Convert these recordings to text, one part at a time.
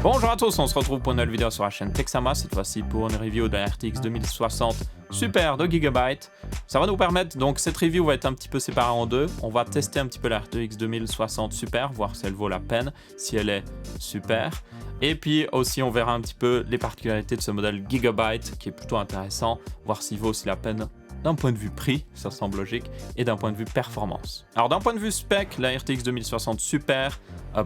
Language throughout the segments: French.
Bonjour à tous, on se retrouve pour une nouvelle vidéo sur la chaîne Texama, cette fois-ci pour une review de la RTX 2060 Super de Gigabyte. Ça va nous permettre, donc cette review va être un petit peu séparée en deux. On va tester un petit peu la RTX 2060 Super, voir si elle vaut la peine, si elle est super. Et puis aussi on verra un petit peu les particularités de ce modèle Gigabyte qui est plutôt intéressant, voir s'il vaut aussi la peine d'un point de vue prix, ça semble logique, et d'un point de vue performance. Alors d'un point de vue spec, la RTX 2060 Super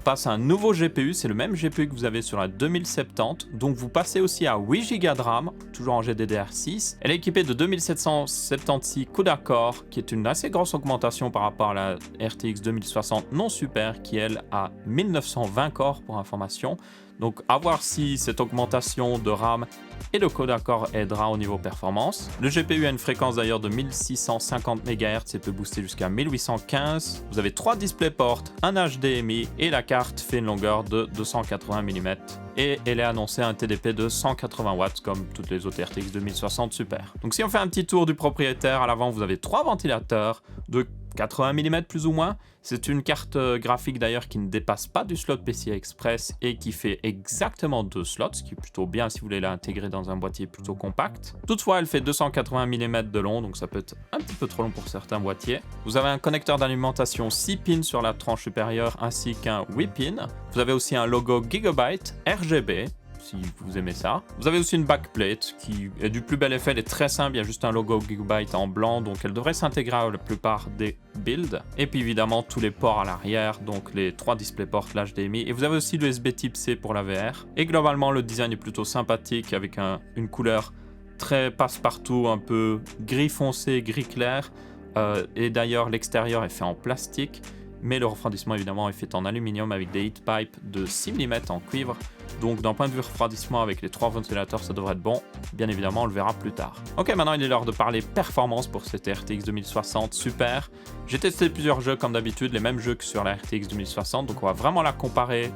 passe à un nouveau GPU, c'est le même GPU que vous avez sur la 2070, donc vous passez aussi à 8 Go de RAM, toujours en GDDR6. Elle est équipée de 2776 CUDA Core, qui est une assez grosse augmentation par rapport à la RTX 2060 non Super, qui elle a 1920 cores pour information. Donc à voir si cette augmentation de RAM et de CUDA Core aidera au niveau performance. Le GPU a une fréquence d'ailleurs de 1650 MHz et peut booster jusqu'à 1815. Vous avez 3 DisplayPort, un HDMI et la carte fait une longueur de 280 mm. Et elle est annoncée à un TDP de 180 watts comme toutes les autres RTX 2060 Super. Donc si on fait un petit tour du propriétaire, à l'avant vous avez 3 ventilateurs de 80 mm plus ou moins. C'est une carte graphique d'ailleurs qui ne dépasse pas du slot PCI Express et qui fait exactement 2 slots, ce qui est plutôt bien si vous voulez l'intégrer dans un boîtier plutôt compact. Toutefois, elle fait 280 mm de long, donc ça peut être un petit peu trop long pour certains boîtiers. Vous avez un connecteur d'alimentation 6 pins sur la tranche supérieure ainsi qu'un 8 pins. Vous avez aussi un logo Gigabyte RGB, si vous aimez ça. Vous avez aussi une backplate qui est du plus bel effet, elle est très simple, il y a juste un logo Gigabyte en blanc, donc elle devrait s'intégrer à la plupart des builds. Et puis évidemment tous les ports à l'arrière, donc les 3 DisplayPort, l'HDMI, et vous avez aussi l'USB Type C pour la VR. Et globalement le design est plutôt sympathique avec une couleur très passe-partout, un peu gris foncé, gris clair, et d'ailleurs l'extérieur est fait en plastique, mais le refroidissement évidemment est fait en aluminium avec des heat pipes de 6 mm en cuivre. Donc d'un point de vue refroidissement avec les 3 ventilateurs ça devrait être bon, bien évidemment on le verra plus tard. Ok, maintenant il est l'heure de parler performance pour cette RTX 2060 Super. J'ai testé plusieurs jeux comme d'habitude, les mêmes jeux que sur la RTX 2060, donc on va vraiment la comparer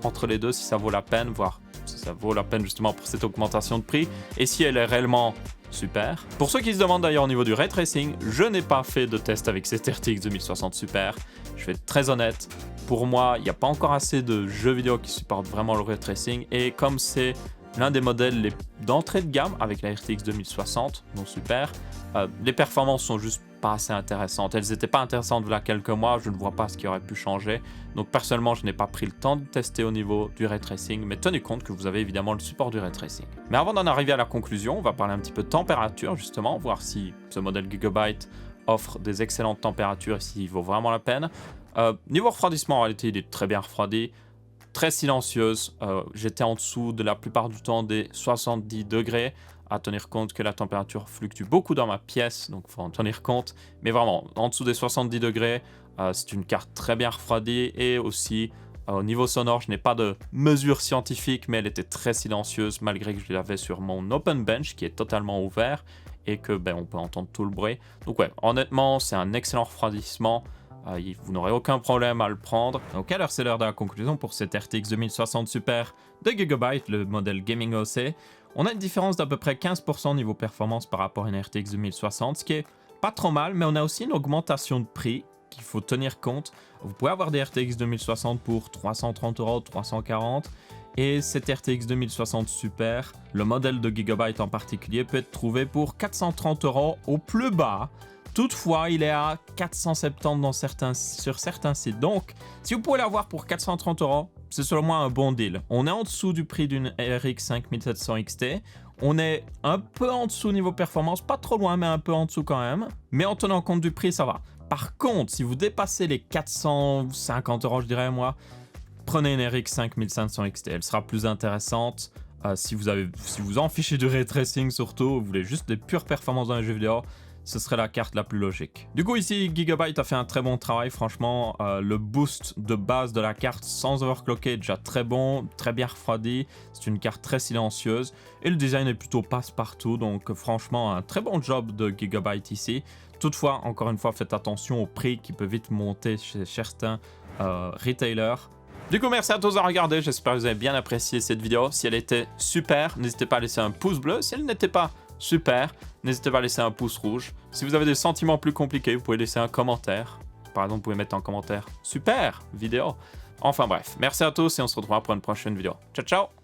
entre les deux si ça vaut la peine, voire si ça vaut la peine justement pour cette augmentation de prix, et si elle est réellement super. Pour ceux qui se demandent d'ailleurs au niveau du ray tracing, je n'ai pas fait de test avec cette RTX 2060 Super, je vais être très honnête. Pour moi, il n'y a pas encore assez de jeux vidéo qui supportent vraiment le ray tracing, et comme c'est l'un des modèles d'entrée de gamme avec la RTX 2060, non Super, les performances sont juste pas assez intéressantes. Elles n'étaient pas intéressantes il y a quelques mois, je ne vois pas ce qui aurait pu changer. Donc personnellement, je n'ai pas pris le temps de tester au niveau du ray tracing, mais tenez compte que vous avez évidemment le support du ray tracing. Mais avant d'en arriver à la conclusion, on va parler un petit peu de température justement, voir si ce modèle Gigabyte offre des excellentes températures et s'il vaut vraiment la peine. Niveau refroidissement, en réalité, il est très bien refroidi, très silencieuse. J'étais en dessous de la plupart du temps des 70 degrés. À tenir compte que la température fluctue beaucoup dans ma pièce, donc il faut en tenir compte. Mais vraiment, en dessous des 70 degrés, c'est une carte très bien refroidie. Et aussi, au niveau sonore, je n'ai pas de mesure scientifique, mais elle était très silencieuse malgré que je l'avais sur mon Open Bench qui est totalement ouvert et que on peut entendre tout le bruit. Donc ouais, honnêtement, c'est un excellent refroidissement. Vous n'aurez aucun problème à le prendre. Ok, alors c'est l'heure de la conclusion pour cette RTX 2060 Super de Gigabyte, le modèle Gaming OC. On a une différence d'à peu près 15% niveau performance par rapport à une RTX 2060, ce qui est pas trop mal, mais on a aussi une augmentation de prix qu'il faut tenir compte. Vous pouvez avoir des RTX 2060 pour 330 €, 340 €, et cette RTX 2060 Super, le modèle de Gigabyte en particulier, peut être trouvé pour 430 € au plus bas. Toutefois, il est à 470 sur certains sites. Donc, si vous pouvez l'avoir pour 430 €, c'est selon moi un bon deal. On est en dessous du prix d'une RX 5700 XT. On est un peu en dessous niveau performance, pas trop loin, mais un peu en dessous quand même. Mais en tenant compte du prix, ça va. Par contre, si vous dépassez les 450 €, je dirais moi, prenez une RX 5500 XT. Elle sera plus intéressante. Si vous en fichez du ray tracing surtout, vous voulez juste des pures performances dans les jeux vidéo, ce serait la carte la plus logique. Du coup ici, Gigabyte a fait un très bon travail, franchement. Le boost de base de la carte sans overclocker est déjà très bon, très bien refroidi. C'est une carte très silencieuse et le design est plutôt passe-partout, donc franchement un très bon job de Gigabyte ici. Toutefois, encore une fois, faites attention au prix qui peut vite monter chez certains retailers. Du coup, merci à tous à regarder, j'espère que vous avez bien apprécié cette vidéo. Si elle était super, n'hésitez pas à laisser un pouce bleu. Si elle n'était pas super, n'hésitez pas à laisser un pouce rouge. Si vous avez des sentiments plus compliqués, vous pouvez laisser un commentaire. Par exemple, vous pouvez mettre en commentaire « Super vidéo ». Enfin bref, merci à tous et on se retrouvera pour une prochaine vidéo. Ciao ciao!